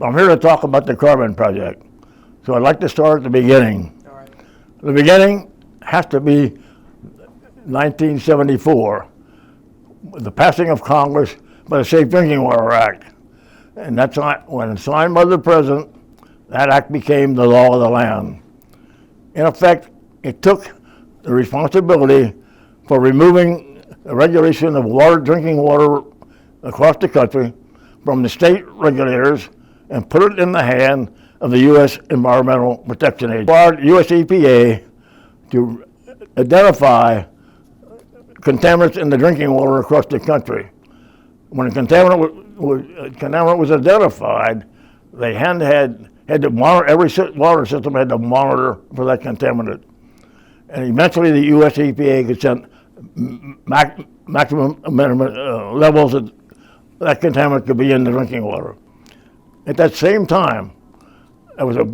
I'm here to talk about the carbon project. So I'd like to start at the beginning. All right. The beginning has to be 1974, the passing of Congress by the Safe Drinking Water Act. And that's when signed by the President, that act became the law of the land. In effect, it took the responsibility for removing the regulation of drinking water across the country from the state regulators and put it in the hand of the U.S. Environmental Protection Agency. USEPA to identify contaminants in the drinking water across the country. When a contaminant was identified, they had to monitor, every water system had to monitor for that contaminant. And eventually the US EPA could set maximum levels that contaminant could be in the drinking water. At that same time, there was a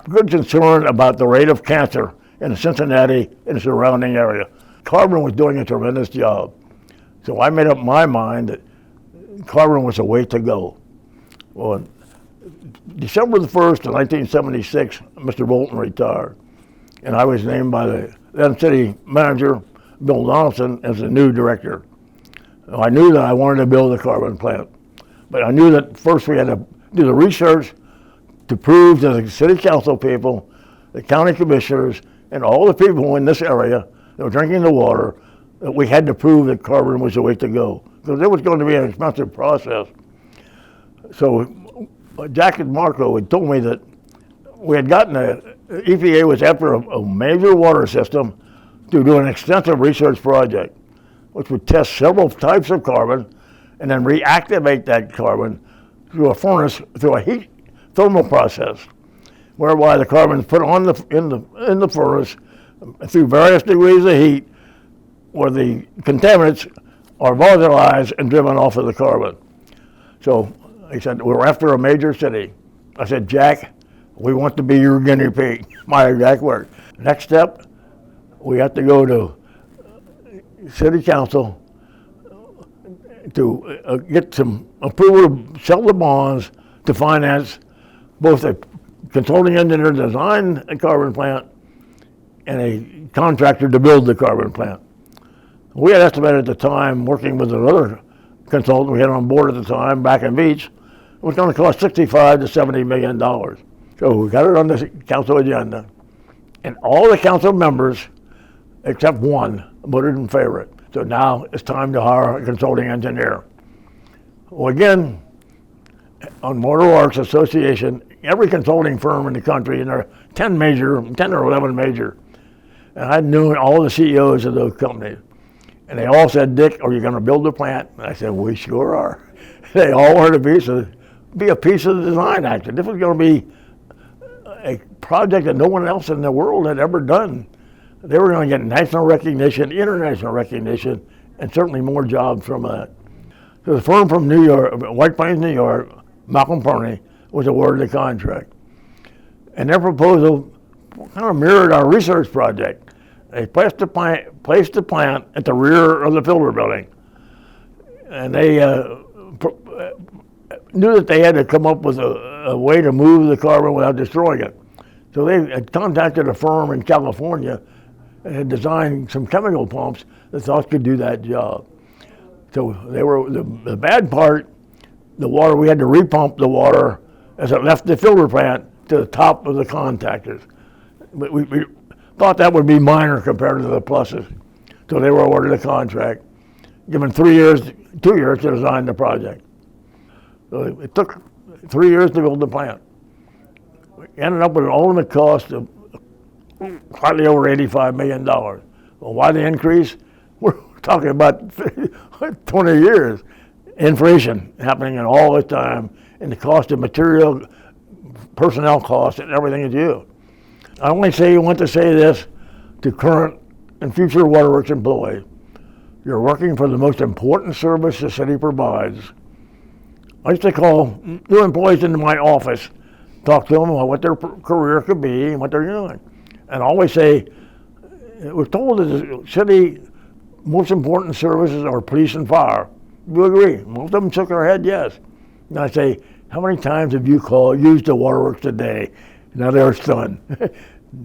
good concern about the rate of cancer in Cincinnati and the surrounding area. Carbon was doing a tremendous job. So I made up my mind that carbon was the way to go. Well, December the 1st of 1976, Mr. Bolton retired, and I was named by the then city manager, Bill Donaldson, as the new director. I knew that I wanted to build a carbon plant, but I knew that first we had to do the research to prove to the city council people, the county commissioners, and all the people in this area that were drinking the water, that we had to prove that carbon was the way to go, because it was going to be an expensive process. So Jack and Marco had told me that we had gotten EPA was after a major water system to do an extensive research project, which would test several types of carbon and then reactivate that carbon through a furnace, through a heat thermal process, whereby the carbon is put on in the furnace through various degrees of heat, where the contaminants are volatilized and driven off of the carbon. So he said, we're after a major city. I said, Jack, we want to be your guinea pig. My exact word. Next step, we have to go to city council to get some approval to sell the bonds to finance both a consulting engineer to design a carbon plant and a contractor to build the carbon plant. We had estimated at the time, working with another consultant we had on board at the time, back in Beach, it was going to cost $65 to $70 million. So we got it on the council agenda, and all the council members, except one, voted in favor of it. So now it's time to hire a consulting engineer. Well, again, on Water Works Association, every consulting firm in the country, and there are 10 or 11 major, and I knew all the CEOs of those companies. And they all said, Dick, are you going to build a plant? And I said, we sure are. They all wanted to be a piece of the design act. This was going to be a project that no one else in the world had ever done. They were going to get national recognition, international recognition, and certainly more jobs from that. So the firm from New York, White Plains, New York, Malcolm Perney, was awarded the contract. And their proposal kind of mirrored our research project. They placed the plant at the rear of the filter building. And they knew that they had to come up with a way to move the carbon without destroying it. So they had contacted a firm in California and had designed some chemical pumps that thought could do that job. So they were the bad part, the water, we had to repump the water as it left the filter plant to the top of the contactors. We thought that would be minor compared to the pluses. So they were awarded a contract, given 2 years to design the project. So it took 3 years to build the plant. We ended up with an ultimate cost of slightly over $85 million. Well, why the increase? We're talking about 20 years. Inflation happening in all this time, and the cost of material, personnel costs, and everything is due. I only want to say this to current and future waterworks employees. You're working for the most important service the city provides. I used to call new employees into my office, talk to them about what their career could be and what they're doing. And I always say, we're told that the city most important services are police and fire. You agree? Most of them shook their head yes. And I say, How many times have you used the waterworks today? Now they're stunned.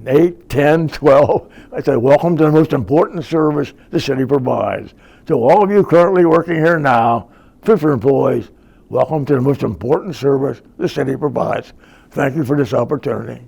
8, 10, 12. I said, welcome to the most important service the city provides. So all of you currently working here now, future employees, welcome to the most important service the city provides. Thank you for this opportunity.